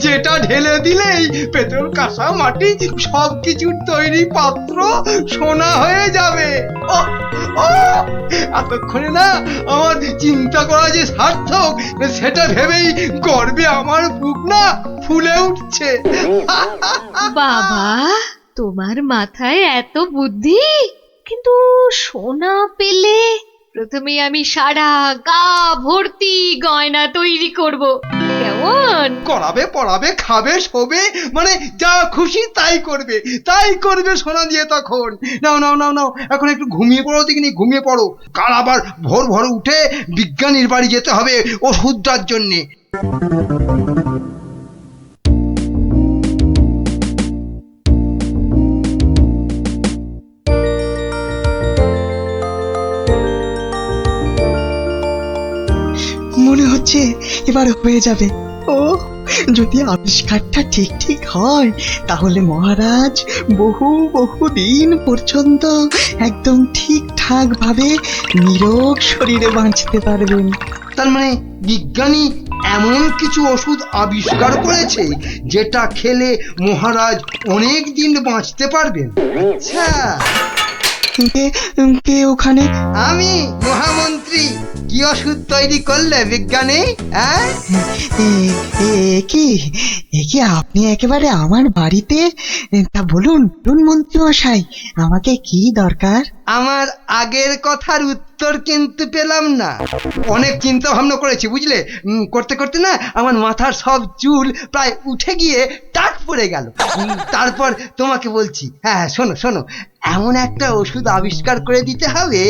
যেটা ঢেলে দিলেই পেতল কাঁসা মাটি সবকিছুর তৈরি পাত্র সোনা হয়ে যাবে। ও ও এতক্ষণে না আমার চিন্তা করা যে সার্থক সেটা ভেবেই গর্বে আমার বুক না ফুলে উঠছে। বাবা, তোমার মাথায় এত বুদ্ধি! কিন্তু সোনা পেলে প্রথমে আমি সারা গা ভর্তি গয়না তৈরি করব, কেমন? করাবে, পড়াবে, খাবে, শোবে, মানে যা খুশি তাই করবে সোনা দিয়ে। তখন নাও নাও নাও নাও, এখন একটু ঘুমিয়ে পড়ো দেখিনি, ঘুমিয়ে পড়ো। কাল আবার ভোর ভোর উঠে বিজ্ঞানীর বাড়ি যেতে হবে ওষুধটার জন্যে। মনে হচ্ছে এবার হয়ে যাবে। ও যদি আবিষ্কারটা ঠিক ঠিক হয় তাহলে মহারাজ বহু বহু দিন পর্যন্ত একদম ঠিকঠাক ভাবে নিরোগ শরীরে বাঁচতে পারবেন। তার মানে বিজ্ঞানী এমন কিছু ওষুধ আবিষ্কার করেছে যেটা খেলে মহারাজ অনেক দিন বাঁচতে পারবেন। আচ্ছা, কে ওখানে? আমি মহামন্ত্রী। কি ওষুধ তৈরি করলে বিজ্ঞানী? কি আপনি একেবারে আমার বাড়িতে? তা বলুন মন্ত্রী মশাই, আমাকে কি দরকার? আমার আগের কথার উত্তর কিন্তু পেলাম না। অনেক চিন্তা ভাবনা করেছি বুঝলে, করতে করতে না আমার মাথার সব চুল প্রায় উঠে গিয়ে টাক পড়ে গেল। তারপর তোমাকে বলছি, হ্যাঁ শোনো শোনো, এমন একটা ওষুধ আবিষ্কার করে দিতে হবে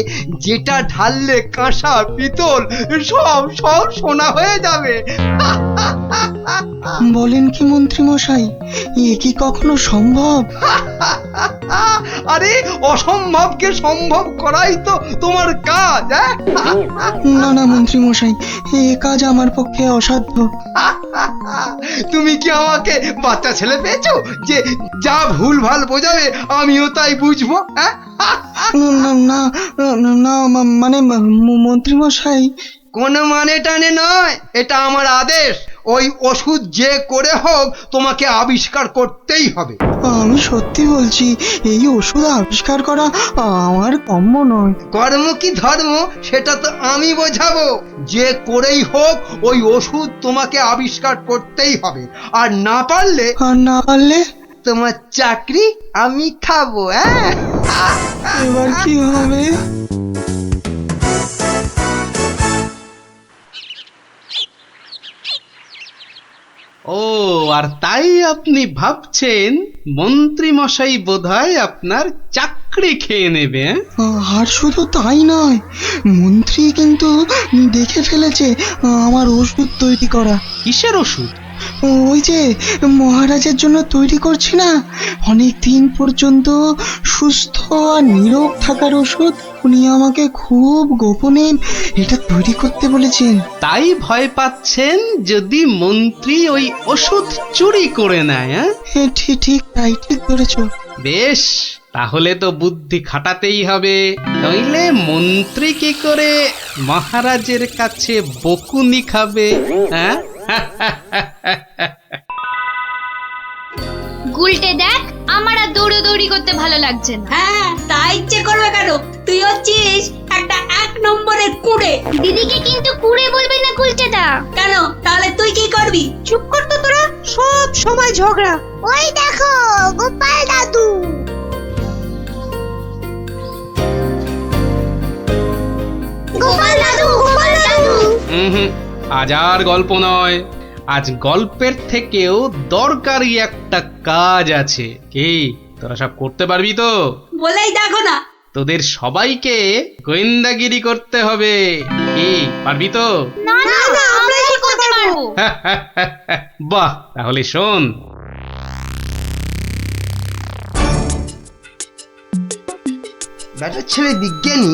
যেটা ঢাললে কাঁসা পিতল সব সব সোনা হয়ে যাবে। বলেন কি মন্ত্রী মশাই, এ কি কখনো সম্ভব? আরে অসম্ভবকে সম্ভব করাই তো তোমার কাজ। না না মন্ত্রী মশাই, এ কাজ আমার পক্ষে অসাধ্য। তুমি কি আমাকে বাচ্চা ছেলে পেয়েছো যে যা ভুল ভাল বোঝাবে আমিও তাই বুঝবো? না না না, মানে মন্ত্রী মশাই, কোনো মানে টানে নয়, এটা আমার আদেশ। ওই ওষুধ যে করে হোক তোমাকে আবিষ্কার করতেই হবে। আমি সত্যি বলছি, এই ওষুধ আবিষ্কার করা আমার কম্য নয়। কর্ম কি ধর্ম সেটা তো আমি বোঝাবো। যে করেই হোক ওই ওষুধ তোমাকে আবিষ্কার করতেই হবে। আর না পারলে তোমার চাকরি আমি খাবো। এবার কি হবে? ও, আর তাই আপনি ভাবছেন মন্ত্রী মশাই বোধহয় আপনার চাকরি খেয়ে নেবে? আর শুধু তাই নয়, মন্ত্রী কিন্তু দেখে ফেলেছে আমার ওষুধ তৈরি করা। কিসের ওষুধ? ওই যে মহারাজের জন্য তৈরি করছি না, অনেক দিন পর্যন্ত সুস্থ আর নীরব থাকার ওষুধ। উনি আমাকে খুব গোপনে এটা তৈরি করতে বলেছেন। তাই ভয় পাচ্ছেন যদি মন্ত্রী ওই ওষুধ চুরি করে নেয়? ঠিক তাই, ঠিক ধরেছো। বেশ, তাহলে তো বুদ্ধি খাটাতেই হবে, নইলে মন্ত্রী কি করে মহারাজের কাছে বকুনি খাবে? গুলটে দেখ, আমার আর দৌড়ি করতে ভালো লাগছে না। হ্যাঁ, তাই ইচ্ছে করবে কেন? তুই হচ্ছিস একটা 1 নম্বরের কুড়ে। দিদিকে কিন্তু কুড়ে বলবি না গুলটেদা। কেন? তাহলে তুই কি করবি? চুপ কর তো তোরা, সব সময় ঝগড়া। ওই দেখো গোপাল দাদু। গোপাল দাদু, গোপাল দাদু। আজ আর গল্প নয়, আজ গল্পের থেকেও দরকারি একটা কাজ আছে। কি তোরা সব করতে পারবি তো? বলেই দেখো না। তোদের সবাইকে গোয়েন্দাগিরি করতে হবে। কি পারবি তো? না না, আমরা কি করতে পারবো? বাহ, তাহলে শোন। ব্যাটার ছেলে বিজ্ঞানী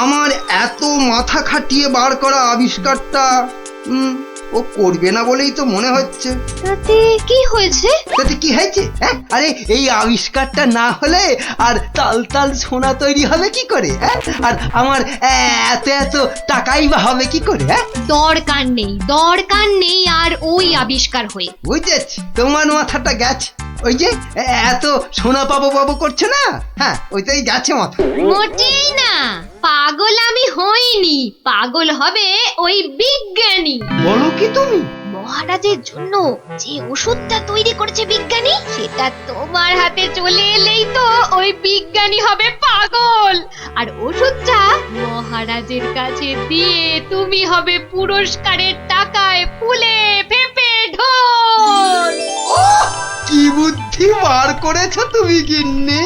আমার এত মাথা খাটিয়ে বার করা আবিষ্কারটা ও করবে না বলেই তো মনে হচ্ছে। তাতে কি হয়েছে? তাতে কি হয়েছে? হ্যাঁ, আরে এই আবিষ্কারটা না হলে আর তাল তাল সোনা তৈরি হবে কি করে? হ্যাঁ, আর আমার এত এত টাকাই বা হবে কি করে? হ্যাঁ, দরকার নেই আর ওই আবিষ্কার হয়ে। বুঝেছি, তোমার মাথাটা গেছে। ওই যে এত সোনা পাবো পাবো করছে না, হ্যাঁ ওইটাই গেছে মাথা। মোটেই না, পাগল আমি হইনি, পাগল হবে ওই বিজ্ঞানী। বলো কি তুমি? মহারাজের জন্য যে ওষুধটা তৈরি করেছে বিজ্ঞানী, সেটা তোমার হাতে চলে এলেই তো ওই বিজ্ঞানী হবে পাগল, আর ওষুধটা মহারাজের কাছে দিয়ে তুমি হবে পুরস্কারের টাকায় ফুলে ফেপে ঢোল। কি বুদ্ধি বার করেছো তুমি গিন্নি,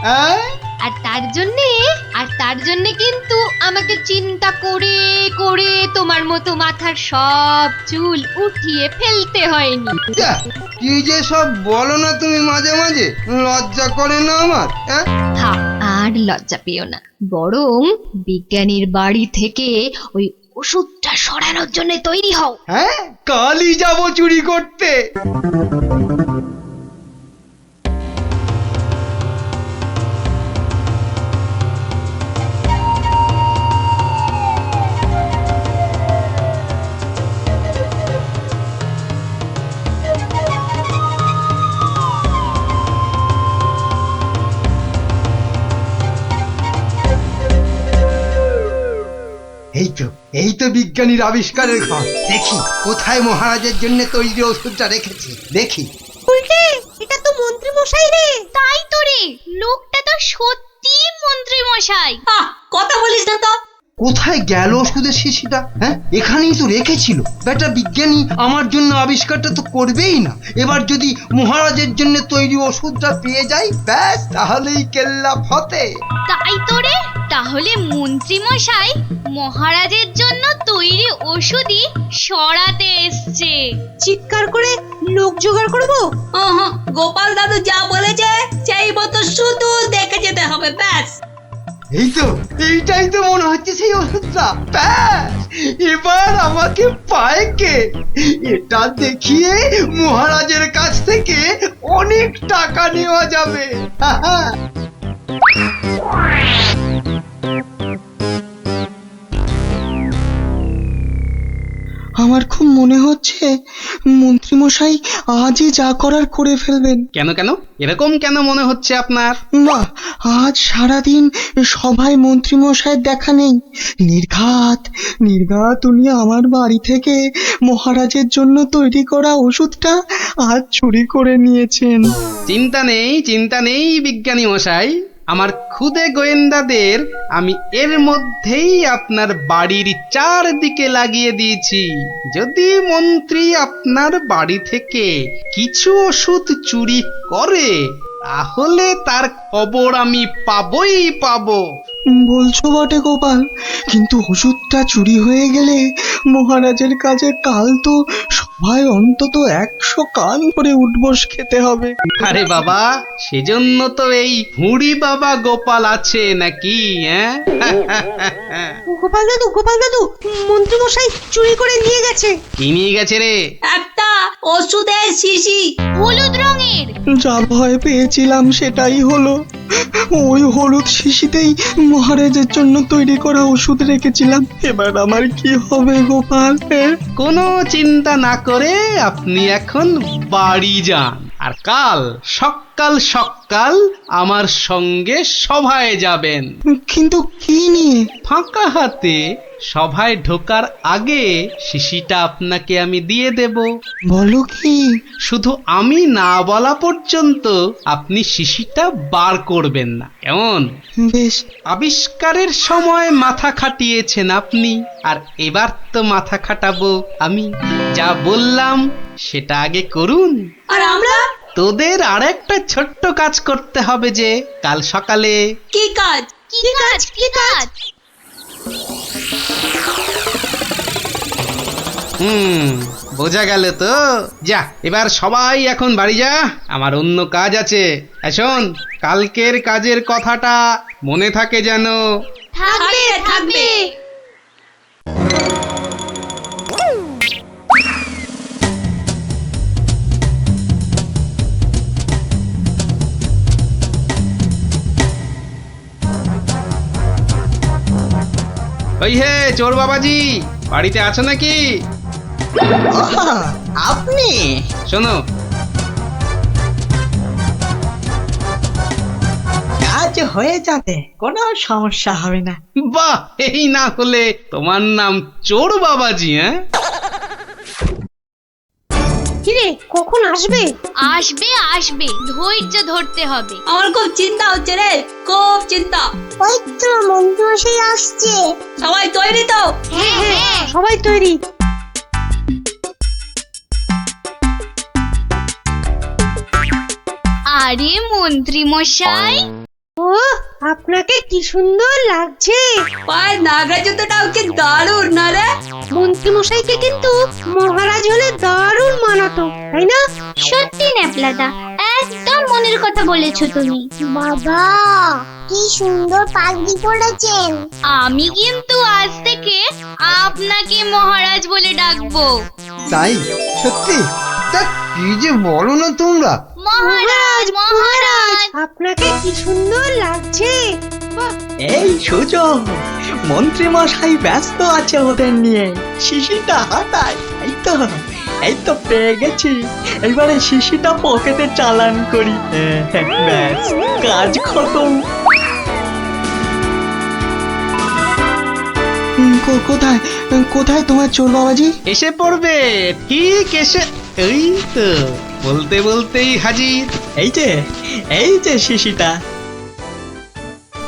হ্যাঁ? আর তার জন্যে কিন্তু আমাকে চিন্তা করে করে তোমার মতো মাথার সব চুল উঠিয়ে ফেলতে হয়নি। যা, কি যে সব বলো না তুমি মাঝে মাঝে, লজ্জা করে না আমার? হ্যাঁ, থাক, আর লজ্জা পেও না, বরং বিজ্ঞানীর বাড়ি থেকে ওই ওষুধটা সরানোর জন্য তৈরি হও। হ্যাঁ, কালই যাবো চুরি করতে। এই তো বিজ্ঞানীর আবিষ্কারের ঘর। দেখি কোথায় মহারাজের জন্য তৈরি ওষুধটা রেখেছি, দেখি। উল্টে, এটা তো মন্ত্রী মশাই রে। তাই তো রে, লোকটা তো সত্যি মন্ত্রী মশাই। কথা বলিস না তো। কোথায় গেল ওষুধের শিশিটা? হ্যাঁ, এখানেই তো রেখেছিল। বেটা বিজ্ঞানী আমার জন্য আবিষ্কারটা তো করবেই না। এবার যদি মহারাজের জন্য তৈরি ওষুধটা পেয়ে যাই, ব্যাস তাহলেই কেল্লা ফতে। তাই তো রে, তাহলে মন্ত্রী মশাই মহারাজের জন্য তৈরি ওষুধই সরাতে এসছে। চিৎকার করে লোক জোগাড় করবো। গোপাল দাদু যা বলেছে সেই মতো শুধু দেখে যেতে হবে, ব্যাস। এইটাই তো মনে হচ্ছে সেই ওষুধটা। ব্যাস, এবার আমাকে পায় কে? এটা দেখিয়ে মহারাজের কাছ থেকে অনেক টাকা নেওয়া যাবে। আমার খুব মনে হচ্ছে মন্ত্রীমশাই আজই যা করার করে ফেলবেন। কেন কেন এরকম কেন মনে হচ্ছে আপনার? না, আজ সারাদিন সভায় মন্ত্রীমশাইয়ের দেখা নেই। নির্ঘাত উনি আমার বাড়ি থেকে মহারাজের জন্য তৈরি করা ওষুধটা আজ চুরি করে নিয়েছেন। চিন্তা নেই বিজ্ঞানী মশাই, আমার খুদে গোয়েন্দাদের আমি এর মধ্যেই আপনার বাড়ির চারদিকে লাগিয়ে দিয়েছি। যদি মন্ত্রী আপনার বাড়ি থেকে কিছু ওষুধ চুরি করে, তাহলে তার খবর আমি পাবই পাবো। বলছো বটে গোপাল, কিন্তু ওষুধটা চুরি হয়ে গেলে মহারাজের কাছে কাল তো সবাই অন্তত 100 কান করে উঠবস খেতে হবে। আরে বাবা, সেজন্য তো এই হুড়ি বাবা গোপাল আছে নাকি? হ্যাঁ, গোপাল দাদু, মন্ত্রী মশাই চুরি করে নিয়ে গেছে। কি নিয়ে গেছে রে? একটা ওষুধের শিশি, হলুদ রঙের। যা ভয় পেয়েছিলাম সেটাই হলো। ওই হলুদ শিশিতেই মহারাজের জন্য তৈরি করা ওষুধ রেখেছিলাম। এবার আমার কি হবে গোপাল? কোনো চিন্তা না করে আপনি এখন বাড়ি যান, আর কাল সকাল আমার সঙ্গে সভায় যাবেন। কিন্তু কি নিয়ে? ফাঁকা হাতে সভায় ঢোকার আগে শিশিটা আপনাকে আমি দিয়ে দেব। বলো কি? শুধু আমি না বলা পর্যন্ত আপনি শিশিটা বার করবেন না, কেমন? বেশ। আবিষ্কারের সময় মাথা খাটিয়েছেন আপনি, আর এবার তো মাথা খাটাবো আমি। যা বললাম সেটা আগে করুন। আর আমরা? তোদের আর একটা ছোট্ট কাজ করতে হবে যে কাল সকালে। কি কাজ? কি কাজ? বোঝা গেল তো? যা, এবার সবাই এখন বাড়ি যা, আমার অন্য কাজ আছে। শোন, কালকের কাজের কথাটা মনে থাকে যেন। থাকবে। ওই হে চোর বাবাজি, বাড়িতে আছো নাকি? আহা, আপনি শোনো, কাজ হয়ে যাবে, কোনো সমস্যা হবে না। বাহ, এই না হলে তোমার নাম চোর বাবাজি? হ্যাঁ, কিরে কখন আসবে? আসবে আসবে, ধৈর্য ধরতে হবে। আমার খুব চিন্তা হচ্ছে রে, খুব চিন্তা। ওই তো মন্ত্রী আসছে। সবাই তৈরি তো? হ্যাঁ হ্যাঁ, সবাই তৈরি। আরে মন্ত্রী মশাই, ও আপনাকে কি সুন্দর লাগছে। পায়ে নাগরা জুতোটাও কি দারুণ না রে? মন্ত্রী মশাইকে কিন্তু মহারাজ হলে দারুণ মানাতো, তাই না? সত্যি ন্যাপলাদা, একদম মনের কথা বলেছো তুমি। বাবা কি সুন্দর পাগড়ি পরেছেন। আমি কিন্তু আজ থেকে আপনাকে মহারাজ বলে ডাকবো। তাই? সত্যি? তা কি যে বলো না তোমরা। মহারাজ মহারাজ, আপনাকে কি সুন্দর লাগছে। বাহ, এই সুযোগ, মন্ত্রী মশাই ব্যস্ত আছে ওদের নিয়ে, শিশিটা হাতায়। এই তো পেয়ে গেছি, এবারে শিশিটা পকেটে চালান করি। ব্যাস, কাজ খতম। কোথায় কোথায় তোমার চোর বাবাজি? এসে পড়বে, ঠিক এসে, এই তো বলতে বলতেই হাজির। এই যে শিশিটা।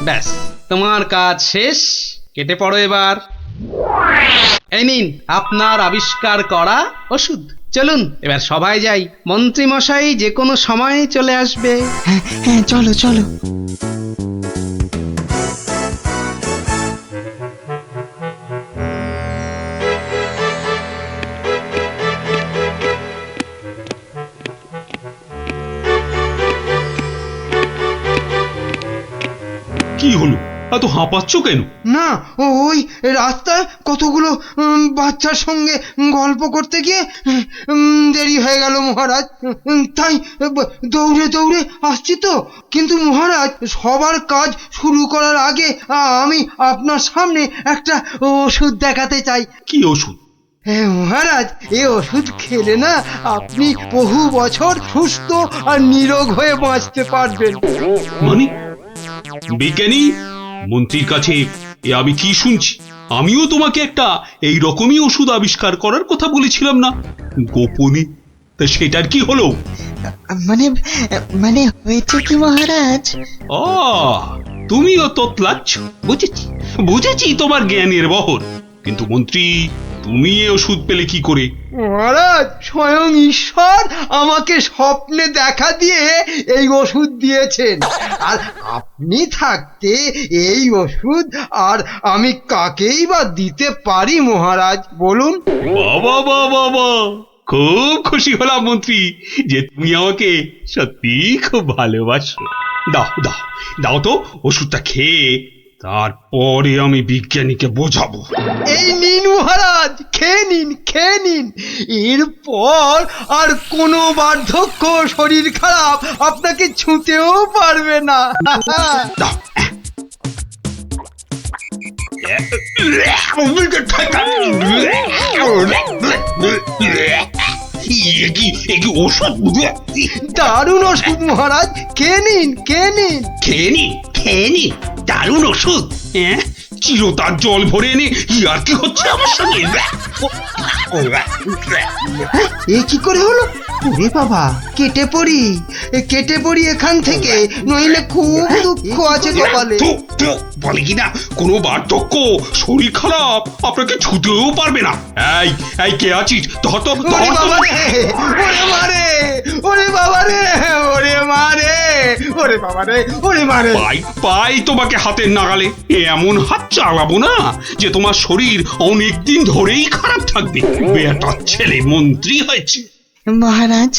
ব্যাস, তোমার কাজ শেষ, কেটে পড়ো এবার। এই নিন আপনার আবিষ্কার করা ওষুধ। চলুন এবার সবাই যাই, মন্ত্রী মশাই যে কোনো সময় চলে আসবে। হ্যাঁ চলো চলো। কি হলো, এত হাঁপাচ্ছ কেন? না, ওই রাস্তায় কতগুলো বাচ্চার সঙ্গে গল্প করতে গিয়ে দেরি হয়ে গেল মহারাজ। তাই দৌড়ে দৌড়ে আসছি তো। কিন্তু মহারাজ, সবার কাজ শুরু করার আগে আমি আপনার সামনে একটা ওষুধ দেখাতে চাই। কি ওষুধ? হ্যাঁ মহারাজ, এই ওষুধ খেলে না আপনি বহু বছর সুস্থ আর নিরোগ হয়ে বাঁচতে পারবেন। মানে বিজ্ঞানী, মন্ত্রীর কাছে এ আমি কি শুনছি? আমিও তোমাকে একটা এই রকমই ওষুধ আবিষ্কার করার কথা বলেছিলাম না, গোপনে? তা সেটার কি হলো? মানে মানে হয়েছে কি মহারাজ? ও, তুমিও তোতলাচ্ছ, বুঝেছি বুঝেছি তোমার জ্ঞানের বহর। কিন্তু মন্ত্রী, তুমি এ ওষুধ পেলে কি করে? মহারাজ, স্বয়ং ঈশ্বর আমাকে স্বপ্নে দেখা দিয়ে এই ওষুধ দিয়েছেন। আর আপনি থাকতে এই ওষুধ আর আমি কাকেই বা দিতে পারি মহারাজ, বলুন? বাবা বাবা বাবা, খুব খুশি হলাম মন্ত্রী যে তুমি আমাকে সত্যি খুব ভালোবাসো। দাও দাও দাও তো ওষুধটা খেয়ে, তারপরে আমি বিজ্ঞানীকে বোঝাবো। এই নিন মহারাজ, খেয়ে নিন খেয়ে নিন। এরপর আর কোনো বার্ধক্য, শরীর খারাপ আপনাকে ছুঁতেও পারবে না। দাও। এ কি ওষুধ? দারুণ ওষুধ মহারাজ, খেয়ে নিন খেয়ে নিন। খেয়ে নি দারুণ ওষুধ। হ্যাঁ, চিরতার জল ভরে এনে আর কি হচ্ছে আমার সঙ্গে? এ কি করে হলো? ওরে বাবা, কেটে পড়ি এখান থেকে, নইলে খুব দুঃখ আছে কপালে। বলে কিনা কোনো বার্ধক্য, শরীর খারাপ আপনাকে ছুতেও পারবে না। এই কে আছিস? ধর তো, ওরে বাবা রে, ওরে মারে, ওরে বাবা রে, ওরে মারে, ওরে বাবা রে, ওরে মারে। পাই তোমাকে হাতের নাগালে। এমন হাত চালাবো না যে তোমার শরীর অনেক দিন ধরেই খারাপ থাকবে। বেটার ছেলে মন্ত্রী হয়েছে। মহারাজ,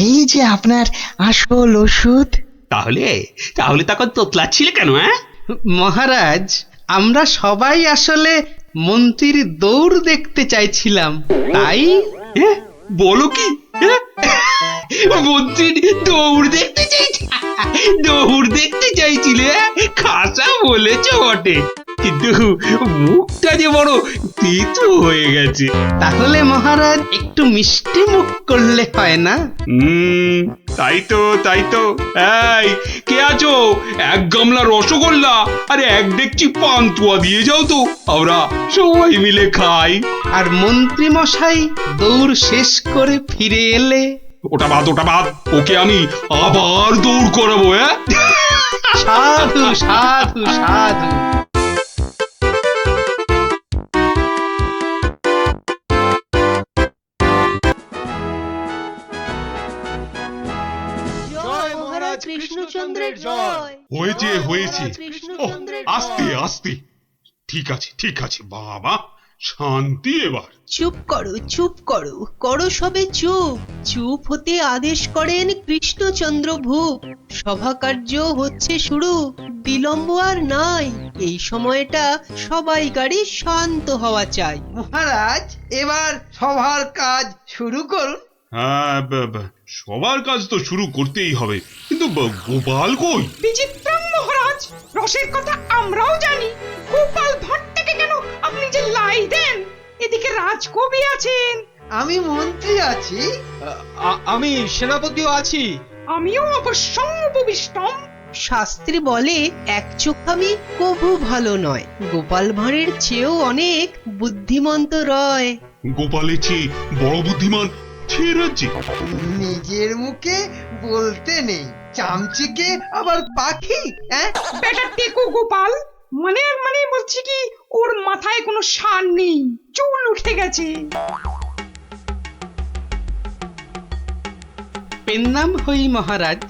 এই যে আপনার আসল ওষুধ। তাহলে তখন তোতলাচ্ছিলে কেন? হ্যাঁ মহারাজ, আমরা সবাই আসলে মন্ত্রীর দৌড় দেখতে চাইছিলাম, তাই। বলো কি? মন্ত্রীর দৌড় দেখতে চাইছিলে? খাসা বলেছ বটে। কিন্তু মুখটা যে বড় তেতো হয়ে গেছে। তাহলে মহারাজ একটু মিষ্টি মুখ করলে হয় না? তাই তো তাই তো। এই কে আছো? এক গামলা রসগোল্লা আর এক ডেকচি পান্তুয়া দিয়ে যাও তো, আমরা সবাই মিলে খাই। আর মন্ত্রী মশাই দৌড় শেষ করে ফিরে এলে? ওটা বাদ, ওকে আমি আবার দৌড় করাবো। হ্যাঁ, সাধু সাধু সাধু। জয় মহারাজ কৃষ্ণচন্দ্রের জয়। হয়েছে। ওহ, আস্তে আস্তে। ঠিক আছে বাবা, শান্তি এবার। চুপ করো করো সবে চুপ। চুপ হতে আদেশ করেন কৃষ্ণচন্দ্র ভূপ। সভা কার্য হচ্ছে শুরু, বিলম্ব আর নাই। এই সময়টা সবাইকারই শান্ত হওয়া চাই। মহারাজ এবার সবার কাজ শুরু করুন। হ্যাঁ, সবার কাজ তো শুরু করতেই হবে, কিন্তু গোপাল কই? বিচিত্রম মহারাজ, রসের কথা আমরাও জানি। গোপাল ভাঁড় থেকে কেন আপনি যে লাই দেন? এদিকে রাজকবি আছেন, আমি মন্ত্রী আছি, আমি সেনাপতিও আছি। আমিও অবশ্যম উপবিষ্টম। শাস্ত্রে বলে এক চোখামি কভু ভালো নয়। গোপাল ভাঁড়ের চেয়েও অনেক বুদ্ধিমন্ত রয়। গোপালের চেয়ে বড় বুদ্ধিমান ছে রাজ্যে? নিজের মুখে বলতে নেই, চামচিকে আবার পাখি। বেটা টেকো গোপাল, মানে বলছি কি, ওর মাথায় কোনো সার নেই, চুল উঠে গেছে। পেন্নাম হই মহারাজ।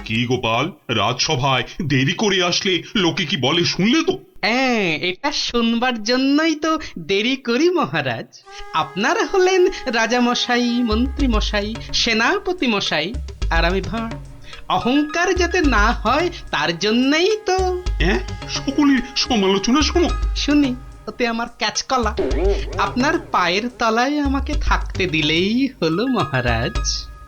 কি গোপাল, রাজসভায় দেরি করে আসলে লোকে কি বলে শুনলে তো? হ্যাঁ, এটা শুনবার জন্যই তো দেরি করি মহারাজ। আপনারা হলেন রাজামশাই, মন্ত্রী মশাই, সেনাপতি মশাই, আর আমি ভাঁড়। অহংকার যাতে না হয় তার জন্যই তো। সকলের সমালোচনা শোনো। শুনি, ওতে আমার ক্যাচকলা। আপনার পায়ের তলায় আমাকে থাকতে দিলেই হলো মহারাজ।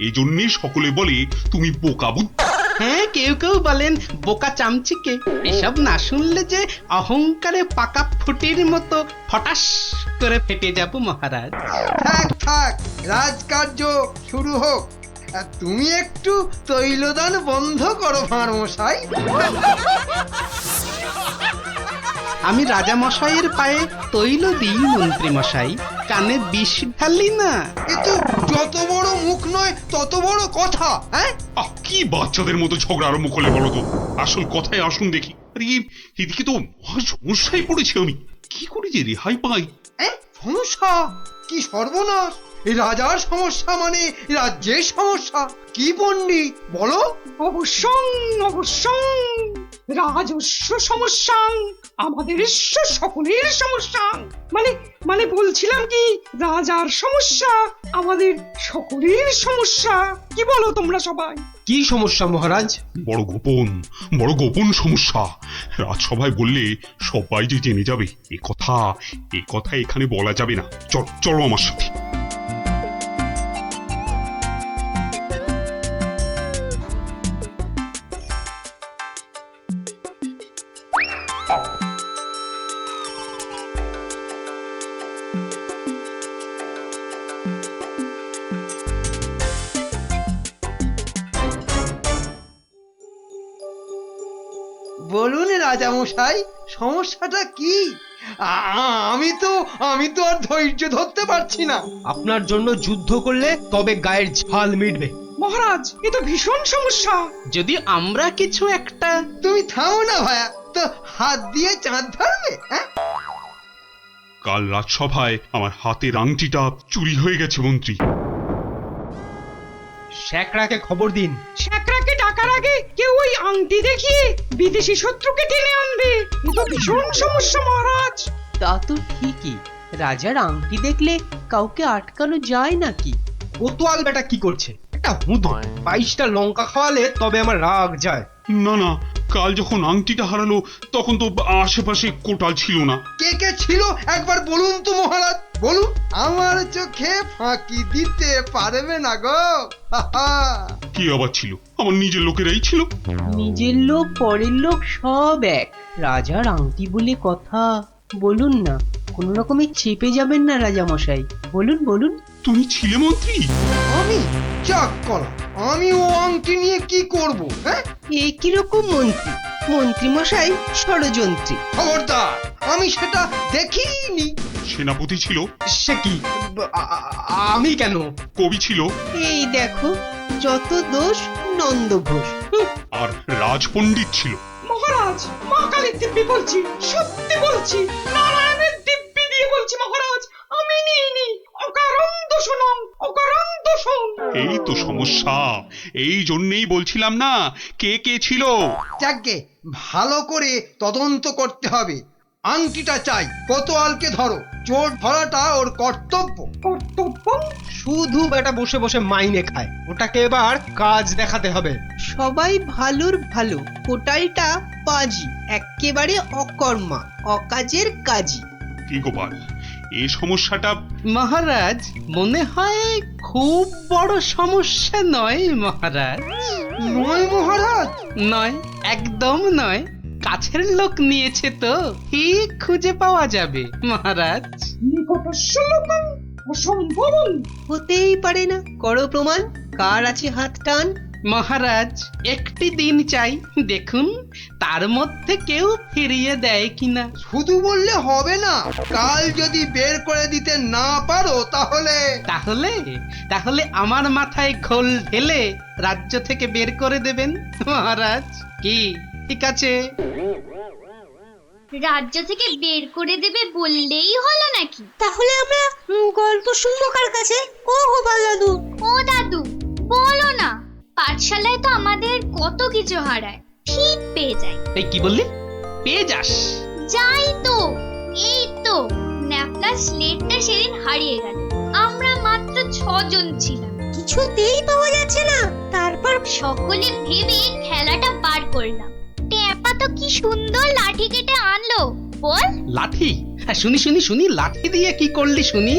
এই জন্যই সকলে বলে তুমি বোকা বুদ্ধি। হ্যাঁ, কেউ বলেন বোকা চামচিকে। এসব না শুনলে যে অহংকারে পাকা ফুটির মতো ফটাস করে ফেটে যাব মহারাজ। থাক, রাজকার্য শুরু হোক। আর তুমি একটু তৈলদান বন্ধ করো ভাঁড় মশাই। আমি রাজা মশাইয়ের পায়ে তৈল দিই মন্ত্রী মশাই, কানে বিষ ঢালি না। কিন্তু যত বড় মুখ নয় তত বড় কথা। কি বাচ্চাদের মতো ঝগড়া আরম্ভ করলে বলো তো? আসল কথায় আসুন দেখি। আরে এদিকে তো মহা সমস্যায় পড়েছি আমি, কি করে যে রেহাই পাই? সমস্যা? কি সর্বনাশ! এই রাজার সমস্যা মানে রাজ্যের সমস্যা। কি পণ্ডিত বলো? অবশ্যং রাজস্ব সমস্যা, আমাদের সকলের সমস্যা। মানে বলছিলাম কি, রাজার সমস্যা আমাদের সকলের সমস্যা। কি বলো তোমরা সবাই? কি সমস্যা মহারাজ? বড় গোপন সমস্যা। রাজসভায় বললে সবাই যে জেনে যাবে। এ কথা এখানে বলা যাবে না। চলো আমার সাথে। বলুন রাজামশাই, সমস্যাটা কি? আমি তো আর ধৈর্য ধরতে পারছি না। আপনার জন্য যুদ্ধ করলে তবে গায়ের ঝাল মিটবে। মহারাজ, এ তো ভীষণ সমস্যা। যদি আমরা কিছু একটা... তুমি থামো না ভায়া, তো হাত দিয়ে চাঁদ ধরবে? কাল রাজসভায় আমার হাতের আংটিটা চুরি হয়ে গেছে মন্ত্রী। শ্যাকরাকে খবর দিন। শ্যাকরাকে ডাকার আগে কেউ ওই আংটি দেখিয়ে বিদেশি শত্রুকে টেনে আনবে। এ তো ভীষণ সমস্যা মহারাজ। তা তো ঠিকই, রাজার আংটি দেখলে কাউকে আটকানো যায় নাকি? কোতোয়াল বেটা কি করছে? একটা হুঁদো 22টা লঙ্কা খাওয়ালে তবে আমার রাগ যায়। না, কাল যখন আংটিটা হারালো তখন তো আশেপাশে কোটাল ছিল না। কে কে ছিল একবার বলুন তো মহারাজ, বলুন। আমার চোখে ফাঁকি দিতে পারবে না গো। কি আবার ছিল? আমার নিজের লোকেরাই ছিল। নিজের লোক পরের লোক সব এক, রাজার আংটি বলে কথা। বলুন না, কোনো রকমে চেপে যাবেন না রাজা মশাই, বলুন বলুন। তুমি ছিলে মন্ত্রী? আমি চাক কলা, আমি ও আংটি নিয়ে কি করব? হ্যাঁ, এ কিরকম মন্ত্রী? মন্ত্রী মশাই ষড়যন্ত্রী। খবরদার, আমি সেটা দেখিনি। সেনাপতি ছিল? সে কি? আমি কেন? কবি ছিল? এই দেখো, যত দোষ নন্দ ঘোষ। আর রাজপণ্ডিত ছিল? মহারাজ, মা কালীর দিব্যি বলছি, সত্যি বলছি, নারায়ণের দিব্যি দিয়ে বলছি মহারাজ, আমি নিইনি। অকারণ দোষণং, অকারণ দোষণ। এই তো সমস্যা, এই জন্যেই বলছিলাম না কে কে ছিল। যাকে ভালো করে তদন্ত করতে হবে। আংটিটা চাই, কোতোয়ালকে ধরো। চোর ধরাটা ওর কর্তব্য। কর্তব্য? শুধু বেটা বসে বসে মাইনে খায়, ওটাকে এবার কাজ দেখাতে হবে। সবাই ভালোর ভালো, কোটালটা বাজি, একেবারে অকর্মা, অকাজের কাজী। কি গোপাল, এই সমস্যাটা? মহারাজ, মনে হয় খুব বড় সমস্যা নয় মহারাজ। নয় মহারাজ? নয়, একদম নয়। কাছের লোক নিয়েছে তো ঠিক খুঁজে পাওয়া যাবে মহারাজ। নিকটস্য লোকং অসম্ভবং। হতেই পারে না, করো প্রমাণ, কার আছে হাত টান। মহারাজ, একটি দিন চাই, দেখুন তার মধ্যে কেউ ফিরিয়ে দেয় কিনা। শুধু বললে হবে না, কাল যদি বের করে দিতে না পারো তাহলে তাহলে তাহলে আমার মাথায় ঘোল ঢেলে রাজ্য থেকে বের করে দেবেন মহারাজ। কি ঠিক আছে? রাজ্য থেকে বের করে দেবে বললেই হলো নাকি? তাহলে আমরা গল্প শুনবো কার কাছে? ও গোপাল দাদু। ও দাদু, বলো না। পাঠশালায় তো আমাদের কত কিছু হারায়, ঠিক পেয়ে যাই। এই কি বললি? পেয়ে যাস? যাই তো, এই তো ন্যাপলা স্লেটটা সেদিন হারিয়ে গেল। আমরা মাত্র 6 জন ছিলাম, কিছুতেই পাওয়া যাচ্ছে না। তারপর সকলে ভেবে খেলাটা বার করলাম। টেপা তো কি সুন্দর লাঠি কেটে আনলো, বল। লাঠি? হ্যাঁ, শুনি শুনি শুনি, লাঠি দিয়ে কি করলি শুনি?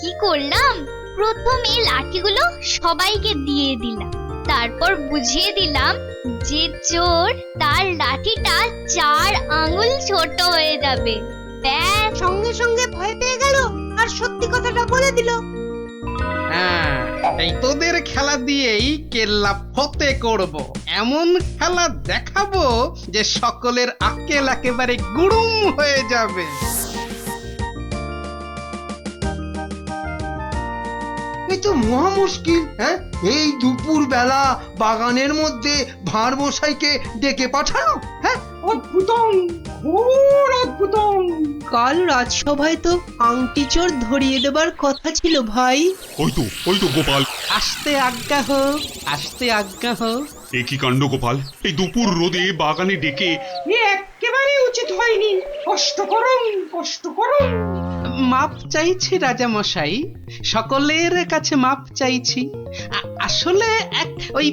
কি করলাম? প্রথমে লাঠিগুলো সবাইকে দিয়ে দিলাম, তারপর বুঝিয়ে দিলাম যে চোর তার লাঠিটা 4 আঙুল ছোট হয়ে যাবে। ব্যাস, সঙ্গে সঙ্গে ভয় পেয়ে গেল আর সত্যি কথাটা বলে দিল। হ্যাঁ, এই তোদের খেলা দিয়েই কেল্লা ফতে করব। এমন খেলা দেখাবো যে সকলের আক্কেল একেবারে গুড়ুম হয়ে যাবে। এই তো মহা মুশকিল। হ্যাঁ, এই দুপুর বেলা বাগানের মধ্যে ভাঁড় মশাইকে ডেকে পাঠানো। হ্যাঁ, অদ্ভুতং, ঘোর অদ্ভুতং। কাল রাজসভায় তো আংটি চোর ধরিয়ে দেবার কথা ছিল ভাই। ওই তো গোপাল। আসতে আজ্ঞা হোক, আসতে আজ্ঞা হোক। এ কি কাণ্ড গোপাল, এই দুপুর রোদে বাগানে ডেকে? এ একেবারে উচিত হয়নি। কষ্ট করুন, কষ্ট করুন। মাপ চাইছি রাজা মশাই, সকলের কাছে মাপ চাইছি। আসলে এক ওই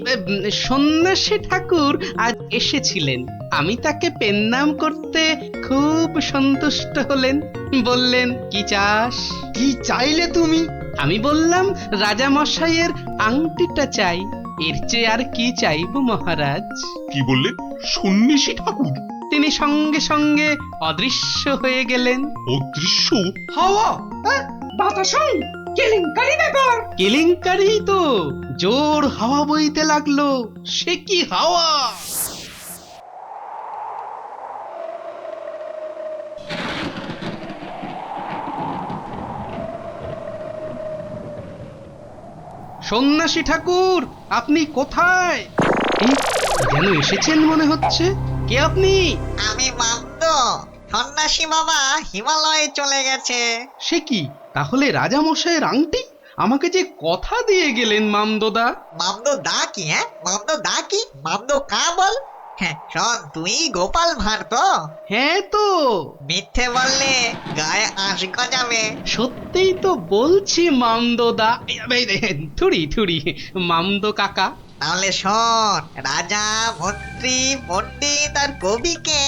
সন্ন্যাসী ঠাকুর আজ এসেছিলেন, আমি তাকে পেন্নাম করতে খুব সন্তুষ্ট হলেন। বললেন, কি চাস? কি চাইলে তুমি? আমি বললাম, রাজা মশাইয়ের আংটিটা চাই। এর চেয়ে আর কি চাইব মহারাজ? কি বললেন? সন্ন্যাসী ঠাকুর? তিনি সঙ্গে সঙ্গে অদৃশ্য হয়ে গেলেন। অদৃশ্য? হাওয়া? হ্যাঁ, বাতাসং, কেলেঙ্কারি ব্যাপার। কেলেঙ্কারি তো, জোর হাওয়া বইতে লাগলো। সে কি হাওয়া! সন্ন্যাসী ঠাকুর, আপনি কোথায়? এই, যেন এসেছেন মনে হচ্ছে। কে আপনি? আমি মামদ, সন্ন্যাসী বাবা হিমালয়ে চলে গেছে। সে কি, তাহলে রাজা মশাইয়ের আংটি? আমাকে যে কথা দিয়ে গেলেন মামদোদা। মামদ দা কি? হ্যাঁ, মামদ দা কি? মামদ কা বল? হ্যাঁ, শোন, তুই গোপাল ভাঁড় তো? হ্যাঁ তো। মিথ্যে বললে গায়ে আঁশ গজাবে। সত্যিই তো বলছি মামদোদা। থুড়ি থুড়ি, মামদো কাকা। তাহলে শোন, রাজা মন্ত্রী পণ্ডিত আর কবিকে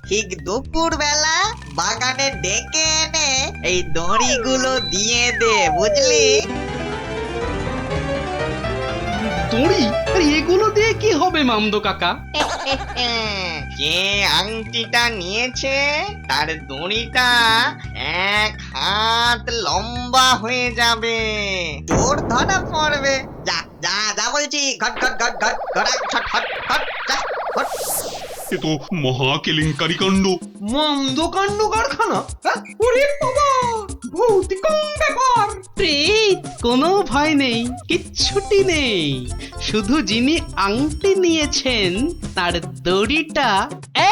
ঠিক দুপুর বেলা বাগানে ডেকে এনে এই দড়িগুলো দিয়ে দে, বুঝলি? দড়ি? আরে এগুলো দিয়ে কি হবে মামদো কাকা? যে আংটিটা নিয়েছে তার দড়িটা 1 হাত লম্বা হয়ে যাবে, তোর ধরা পড়বে। যা যা যা বলছি, ঘট ঘট ঘট ঘট ঘট ঘট ঘট ঘট যা ঘট। এ তো মহা কেলেঙ্কারি কাণ্ড। মন্দ কাণ্ড কারখানা, হ্যাঁ? ওরে বাবা, ভৌতিকম ব্যাপার। প্রেত! কোনো ভয় নেই, কিচ্ছুটি নেই। শুধু যিনি আংটি নিয়েছেন তার দড়িটা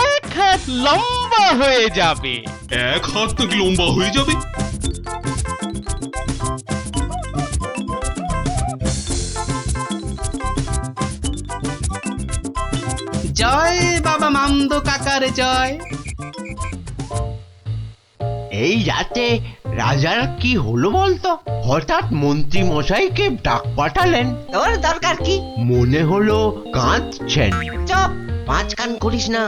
1 হাত লম্বা হয়ে যাবে। 1 হাত নাকি লম্বা হয়ে যাবে? জয় বাবা মামদো কাকার জয়। এই রাতে রাজার কি হলো বলতো? হঠাৎ মন্ত্রী মশাইকে ডাক পাঠালেন। তোর দরকার কি? মনে হলো কাঁদছেন। চপ! পাঁচ কান করিস না।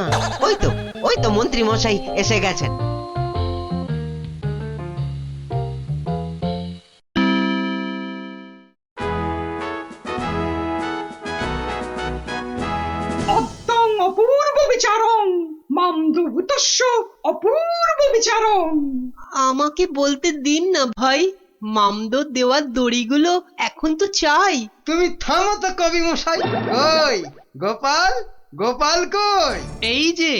ওই তো মন্ত্রী মশাই এসে গেছেন। অদ্যং অপূর্ব বিচারং মামদভূতস্য অপূর্ব বিচারং। আমাকে বলতে দিন না ভাই, মামদো দেওয়ার দড়িগুলো এখন তো চাই। তুমি থামো তো কবি মশাই। কই গোপাল, গোপাল কই? এই যে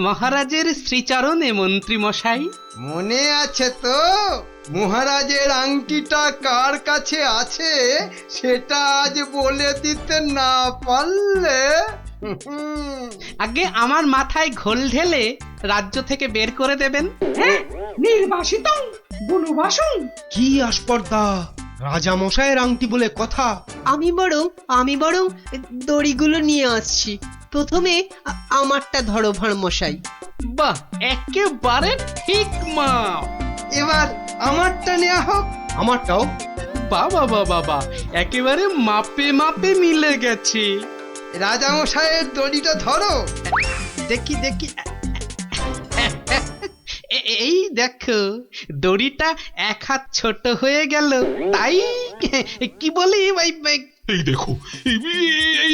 মহারাজের শ্রীচরণে মন্ত্রী মশাই। মনে আছে তো? মহারাজের আংটিটা কার কাছে আছে সেটা আজ বলে দিতে না পারলে আগে আমার মাথায় ঘোল ঢেলে রাজ্য থেকে বের করে দেবেন। হ্যাঁ, নির্বাসিতং বনবাসং। কি আস্পর্ধা! রাজা মশাইয়ের আংটি বলে কথা। আমি বরং দড়িগুলো নিয়ে আসছি। প্রথমে আমারটা ধরো ভাঁড় মশাই। বাহ, একেবারে ঠিক মা। এবার আমারটা নেওয়া হোক। আমারটাও। বাবা বাবা, একেবারে মাপে মাপে মিলে গেছে। রাজা মশাইয়ের দড়িটা ধরো। দেখি দেখি, এই দেখো দড়িটা 1 হাত ছোট হয়ে গেল। তাই কি বলি এই দেখো,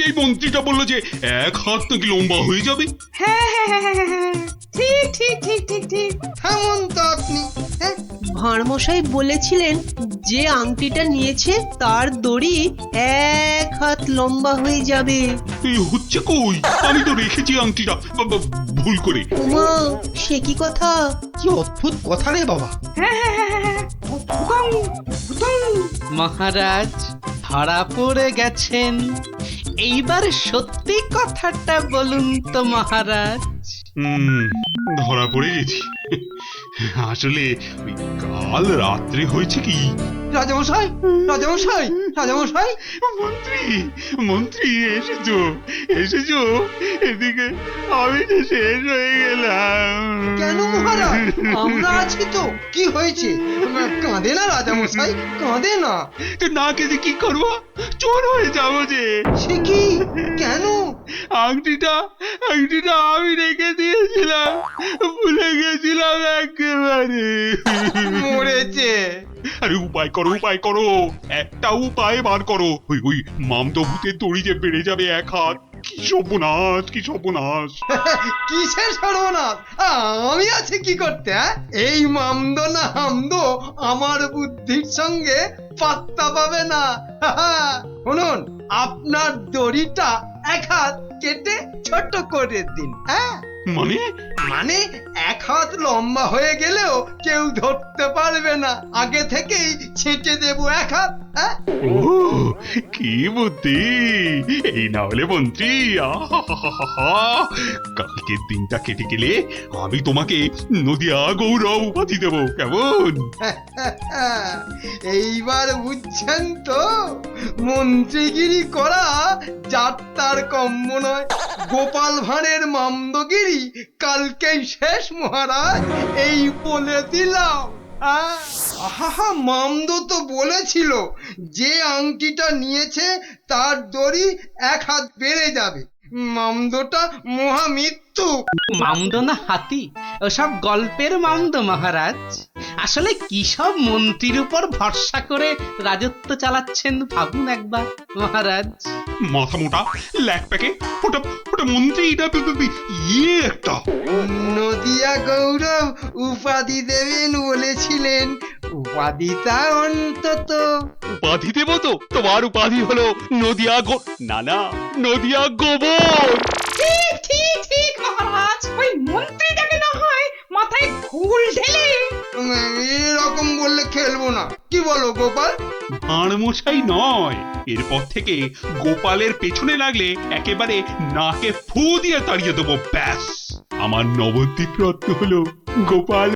এই মন্ত্রীটা বললো যে 1 হাত নাকি লম্বা হয়ে যাবে। হ্যাঁ হ্যাঁ হ্যাঁ হ্যাঁ হ্যাঁ, ঠিক ঠিক ঠিক ঠিক ঠিক। থামুন তো আপনি। হ্যাঁ, ভাঁড় মশাই বলেছিলেন যে আংটিটা নিয়েছে তার দড়ি 1 হাত লম্বা হয়ে যাবে। এই হচ্ছে কই? আমি তো রেখেছি আংটিটা ভুল করে। উমা, সে কি কথা! কি অদ্ভুত কথা রে বাবা। হ্যাঁ হ্যাঁ হ্যাঁ হ্যাঁ হ্যাঁ, অদ্ভুতং অদ্ভুতং। মহারাজ ধরা পড়ে গেছেন। এইবার সত্যি কথাটা বলুন তো মহারাজ। ধরা পড়ে গেছি। আসলে ওই কাল রাত্রে হয়েছে কি, রাজামশাই, রাজামশাই, রাজামশাই। মন্ত্রী মন্ত্রী এসেছো, এসেছো এদিকে। আমি তো শেষ হয়ে গেলাম। কেন মহারাজ? আমরা আছি তো। কি হয়েছে? কাঁদে না রাজামশাই, কাঁদে না। তো না কেঁদে কি করবো? চোর হয়ে যাবো যে। সে কি? কেন? আংটিটা আমি রেখে দিয়েছিলাম, ভুলে গেছিলাম একেবারে। মরেছে। আরে উপায় করো, উপায় করো, একটা উপায় বার করো। ওই মামদভূতের দড়ি যে বেড়ে যাবে 1 হাত। কি সর্বনাশ, কি সর্বনাশ! কিসের সর্বনাশ? আমি আছি কি করতে? এই মামদ না হামদ আমার বুদ্ধির সঙ্গে পাত্তা পাবে না। শুনুন, আপনার দড়িটা 1 হাত কেটে ছোট করে দিন। হ্যাঁ, মানে 1 হাত লম্বা হয়ে গেলেও কেউ ধরতে পারবে না। আগে থেকেই ছেটে দেবো 1 হাত। হ্যাঁ, ও কি বুদ্ধি! এই না হলে মন্ত্রী, কালকের দিনটা কেটে গেলে আমি তোমাকে নদিয়া গৌরব উপাধি দেবো, কেমন? এইবার বুঝছেন তো? মন্ত্রীগিরি করা যাত্রার কম্য নয়। গোপাল ভাঁড়ের মামদগিরি কালকেই শেষ মহারাজ, এই বলে দিলাম। আহা, মামদো তো বলেছিল যে আংটিটা নিয়েছে তার দড়ি 1 হাত বেড়ে যাবে। মামদোটা মহা মৃত্যু। মামদো না হাতি, ওসব গল্পের মামদো মহারাজ। আসলে কি সব মন্ত্রীর উপর ভরসা করে রাজত্ব চালাচ্ছেন ভাবুন একবার মহারাজ। মাথা মোটা ল্যাক প্যাকে ওটা ওটা মন্ত্রী ইয়ে একটা। নদিয়া গৌরব উপাধি দেবেন বলেছিলেন, উপাধিটা অন্তত। উপাধি দেব তো? তোমার উপাধি হলো নদিয়া না নদিয়া গোবর। ঠিক ঠিক ঠিক মহারাজ, ওই মন্ত্রীটাকে না হয় মাথায় ঘুল ঢেলে। এরকম বললে খেলবো না, কি বলো গোপাল? ভাঁড় মশাই নয়, এরপর থেকে গোপালের পেছনে লাগলে একেবারে নাকে ফু দিয়ে তাড়িয়ে দেবো, ব্যাস। আমার নবদ্বীপ রত্ন হলো গোপাল